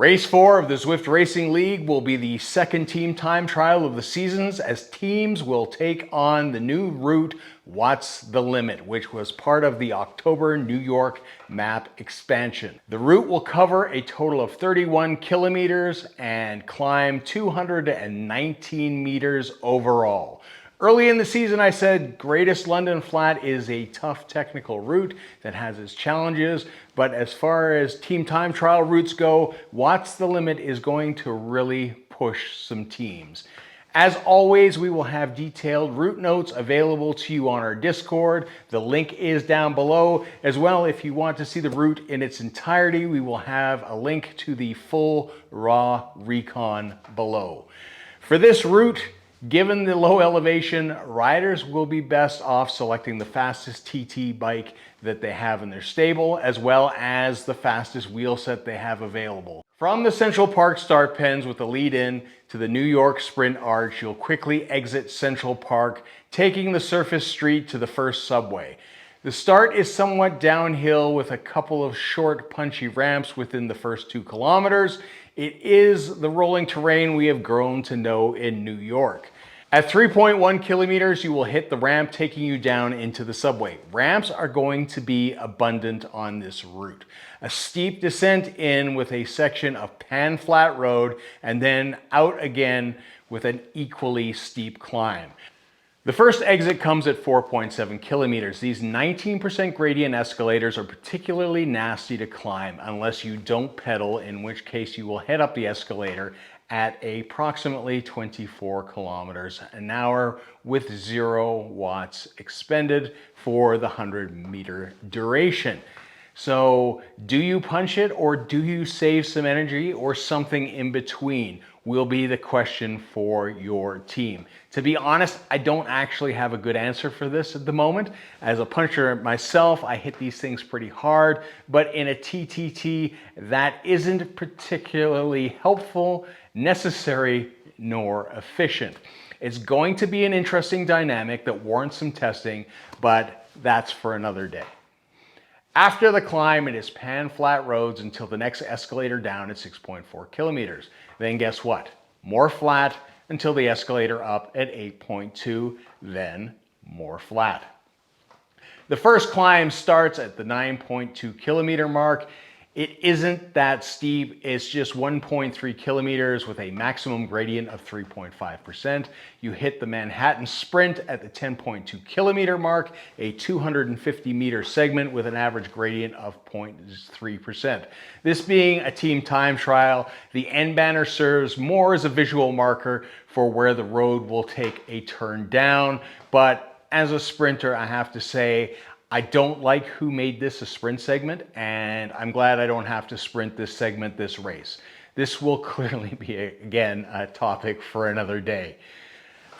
Race 4 of the Zwift Racing League will be the second team time trial of the seasons, as teams will take on the new route, What's the Limit, which was part of the October New York map expansion. The route will cover a total of 31 kilometers and climb 219 meters overall. Early in the season, I said Greatest London Flat is a tough technical route that has its challenges, but as far as team time trial routes go, What's the Limit is going to really push some teams. As always, we will have detailed route notes available to you on our Discord. The link is down below. As well, if you want to see the route in its entirety, we will have a link to the full raw Recon below. For this route, given the low elevation, riders will be best off selecting the fastest TT bike that they have in their stable, as well as the fastest wheel set they have available. From the Central Park start pens with the lead in to the New York Sprint Arch, you'll quickly exit Central Park, taking the surface street to the first subway. The start is somewhat downhill with a couple of short, punchy ramps within the first 2 kilometers. It is the rolling terrain we have grown to know in New York. At 3.1 kilometers, you will hit the ramp taking you down into the subway. Ramps are going to be abundant on this route. A steep descent in with a section of pan flat road, and then out again with an equally steep climb. The first exit comes at 4.7 kilometers. These 19% gradient escalators are particularly nasty to climb unless you don't pedal, in which case you will head up the escalator at approximately 24 kilometers an hour with 0 watts expended for the 100-meter duration. So do you punch it, or do you save some energy, or something in between will be the question for your team. To be honest, I don't actually have a good answer for this at the moment. As a puncher myself, I hit these things pretty hard, but in a TTT, that isn't particularly helpful, necessary, nor efficient. It's going to be an interesting dynamic that warrants some testing, but that's for another day. After the climb, it is pan flat roads until the next escalator down at 6.4 kilometers. Then guess what? More flat until the escalator up at 8.2, then more flat. The first climb starts at the 9.2 kilometer mark. It isn't that steep. It's just 1.3 kilometers with a maximum gradient of 3.5%. You hit the Manhattan Sprint at the 10.2 kilometer mark, a 250 meter segment with an average gradient of 0.3%. This being a team time trial, the end banner serves more as a visual marker for where the road will take a turn down. But as a sprinter, I have to say, I don't like who made this a sprint segment, and I'm glad I don't have to sprint this segment this race. This will clearly be, again, a topic for another day.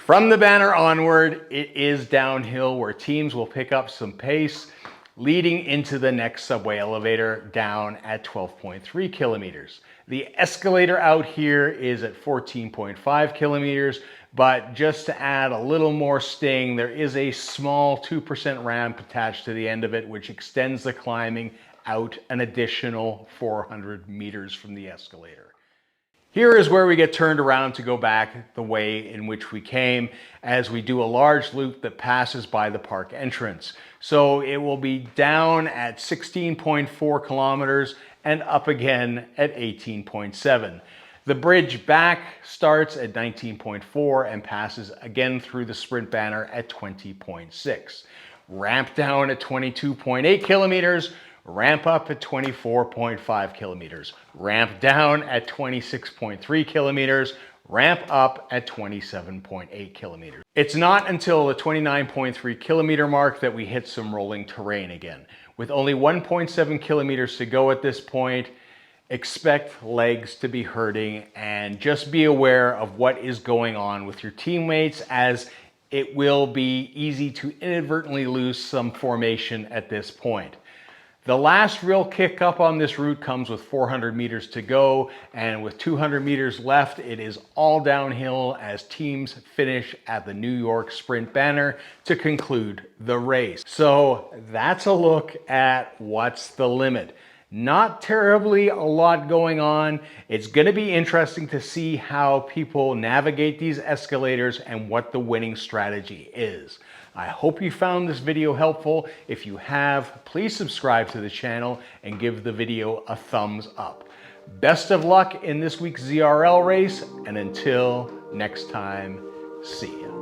From the banner onward, it is downhill where teams will pick up some pace, leading into the next subway elevator down at 12.3 kilometers. The escalator out here is at 14.5 kilometers, but just to add a little more sting, there is a small 2% ramp attached to the end of it, which extends the climbing out an additional 400 meters from the escalator. Here is where we get turned around to go back the way in which we came, as we do a large loop that passes by the park entrance. So it will be down at 16.4 kilometers and up again at 18.7. The bridge back starts at 19.4 and passes again through the sprint banner at 20.6. Ramp down at 22.8 kilometers, ramp up at 24.5 kilometers, ramp down at 26.3 kilometers, ramp up at 27.8 kilometers. It's not until the 29.3 kilometer mark that we hit some rolling terrain again. With only 1.7 kilometers to go at this point, expect legs to be hurting, and just be aware of what is going on with your teammates, as it will be easy to inadvertently lose some formation at this point. The last real kick up on this route comes with 400 meters to go, and with 200 meters left, it is all downhill as teams finish at the New York Sprint banner to conclude the race. So that's a look at What's the Limit. Not terribly a lot going on. It's going to be interesting to see how people navigate these escalators and what the winning strategy is. I hope you found this video helpful. If you have, please subscribe to the channel and give the video a thumbs up. Best of luck in this week's ZRL race, and until next time, see ya.